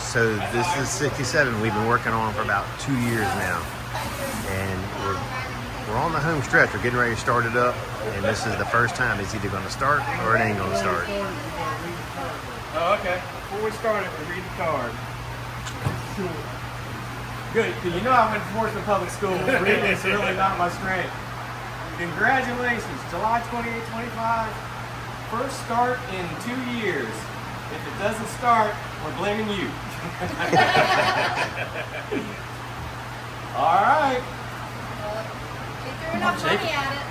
So this is 67. We've been working on for about 2 years now, and we're on the home stretch. We're getting ready to start it up, and this is the first time it's either going to start or it ain't going to start. Oh, okay. Before we start it, we read the card. Good, because you know I went to Portsmouth Public Schools. Reading is really not my strength. Congratulations, July 28, 25. First start in 2 years. If it doesn't start, we're blaming you. All right. They threw enough money at it.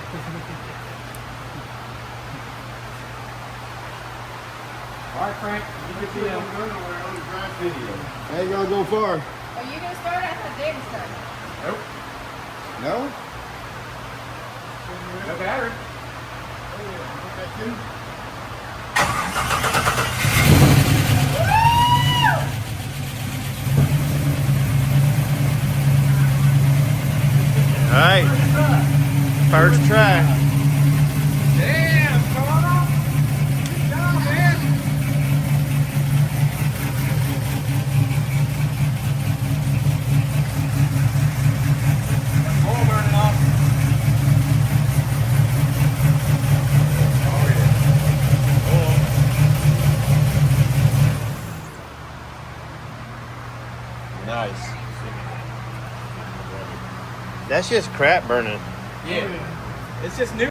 All right, Frank, you get the video. How you gonna go far? Are you going to start? I thought David started. Nope. No? No battery. All right, first try. Damn, come on. Good job, man. Oil burning off. Oh, yeah. Oh. Nice. That's just crap burning. Yeah. It's just new.